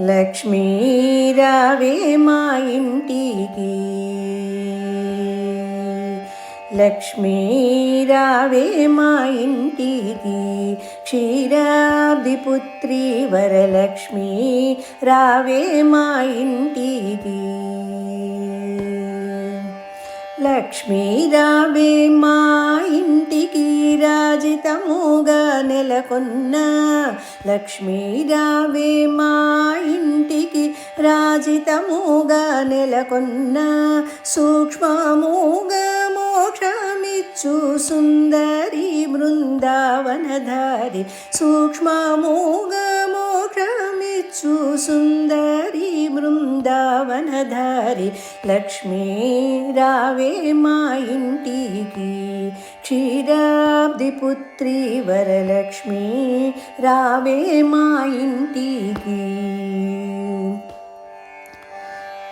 లక్ష్మీ రావే మా ఇంటికి, లక్ష్మీ రావే మా ఇంటికి, క్షీరాబ్ది పుత్రి వరలక్ష్మి రావే మా ఇంటికి. లక్ష్మీ రావే మా ఇంటికి, రాజితముగా నెలకొన్న లక్ష్మీ రావే మా ఇంటికి, రాజితముగా నెలకొన్న సూక్ష్మముగా మోక్షమిచ్చు సుందరి బృందావనధారి, సూక్ష్మముగా మోక్షమిచ్చు సుందరి బృందావనధారి. లక్ష్మీ రావే మా ఇంటికి, క్షీరాబ్ది పుత్రి వరలక్ష్మి రావే మా ఇంటికి.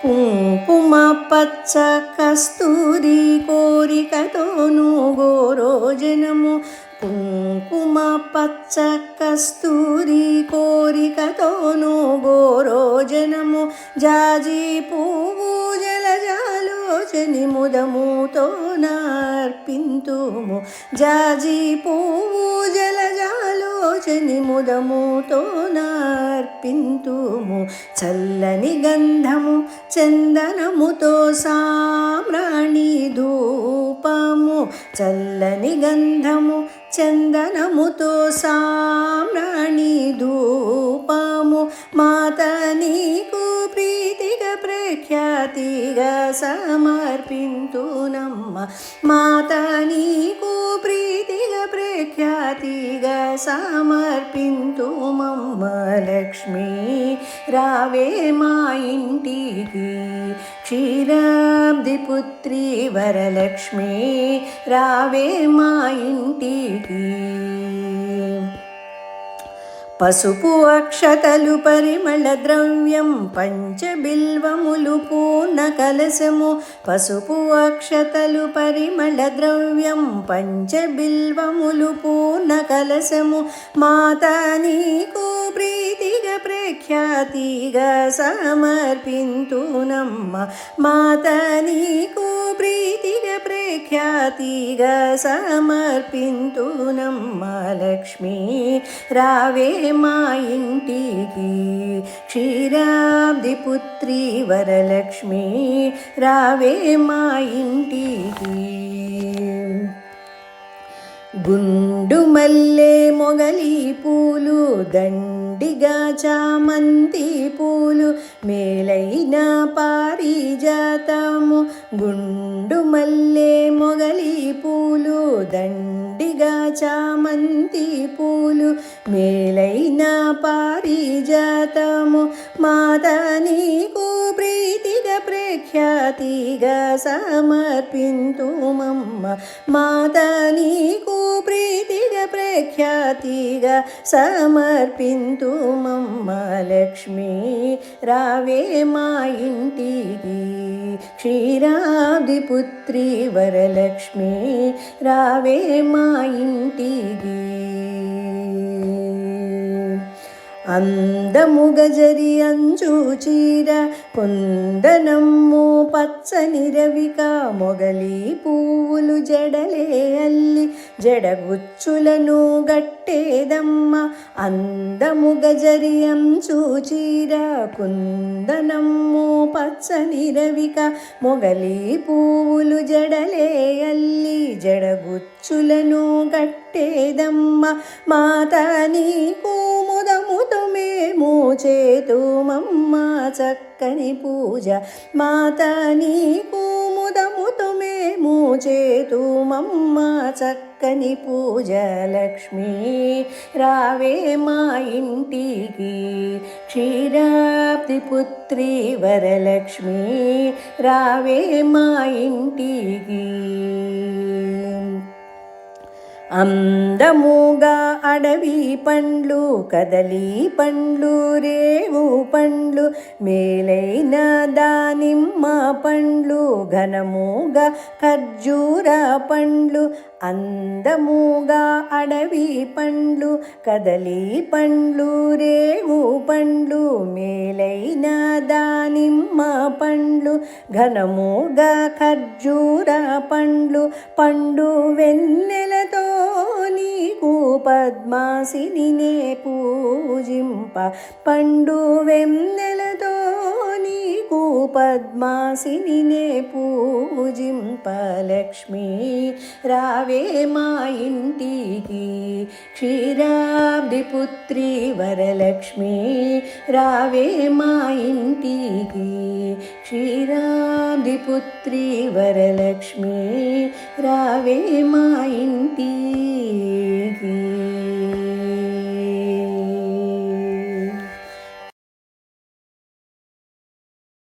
కుంకుమ పచ్చ కస్తూరి కోరికతోను గోరోజనము, కుంకుమ పచ్చ కస్తూరి కోరికతోను గోరోజనము, జాజి పువ్వు జలజాలోచని ముదముతో నార్పింతుము, జాజి పువ్వు జలజాలోచని ముదముతో నార్పింతుము. చల్లని గంధము చందనముతో సామ్రాణి ధూపము, చల్లని గంధము చందనముతో సామ్రాణి ధూపము, మాత నీకు ప్రీతిగా ప్రఖ్యాతిగా సమర్పింతునమ్మ, మాత నీకు ప్రీతిగా ప్రఖ్యాతిగా సమర్పింతుమమ్మ. లక్ష్మీ రావే మా ఇంటికి, క్షీరాబ్ది పుత్రి వరలక్ష్మి రావే మా ఇంటికి. పసుపు అక్షతలు పరిమళ ద్రవ్యం పంచబిల్వములు పూర్ణ కలశము, పసుపు అక్షతలు పరిమళ ద్రవ్యం పంచబిల్వములు పూర్ణ కలశము, మాత నీకు ప్రీతిగా ప్రఖ్యాతిగా సమర్పింతునమ్మ, మాత నీకు ప్రీతిగా ప్రఖ్యాతిగా సమర్పింతునమ్మ. లక్ష్మీ రావే మా ఇంటికి, క్షీరాబ్ది పుత్రి వరలక్ష్మి రావే మా ఇంటికి. గుండు మల్లె మొగలి పూలు దండిగా చామంతి పూలు, మేలైన పారిజాతము, గుండు మల్లె మొగలి పూలు దండిగా చామంతి పూలు, మేలైన పారిజాతము, మాత నీకు ప్రీతిగా ప్రఖ్యాతిగా సమర్పింతుమమ్మ, మాత నీకు ప్రీతిగా ప్రఖ్యాతిగా సమర్పింతుమమ్మ. లక్ష్మీ రావే మా ఇంటికి, క్షీరాబ్ది పుత్రి వరలక్ష్మి రావే మా ఇంటికి. అందముగ జరి అంచు చీర కుందనమ్ము పచ్చని రవిక, మొగలి పువ్వులు జడలే అల్లి జడగుచ్చులను గట్టేదమ్మ, అందముగ జరి అంచు చీర కుందనమ్ము పచ్చని రవిక, మొగలి పువ్వులు జడలే అల్లి జడగుచ్చులను గట్టేదమ్మ, మాత నీకు ముదముతో మేము చేతుమమ్మ చక్కని పూజ, మాత నీకు ముదముతో మేము చేతుమమ్మ చక్కని పూజ. లక్ష్మీ రావే మా ఇంటికి, క్షీరాబ్ది పుత్రి వరలక్ష్మి రావే మా ఇంటికి. అందముగా అడవి పండ్లు కదలి పండ్లు రేవు పండ్లు మేలైన దానిమ్మ పండ్లు ఘనముగా ఖర్జూర పండ్లు అందముగా అడవి పండ్లు కదలి పండ్లు రేవు పండ్లు మేలైన నిమ్మ పండ్లు ఘనముగా ఖర్జూర పండ్లు పండు వెన్నెలతో నీకు పద్మాసినినే పూజింప పండు వెన్నెలతో నీకు పద్మాసినినే పూజింప లక్ష్మీ రావే మా ఇంటికి క్షీరాబ్ది పుత్రి వరలక్ష్మి రావే మా ఇంటికి క్షీరాబ్ది పుత్రి వరలక్ష్మి రావే మా ఇంటికి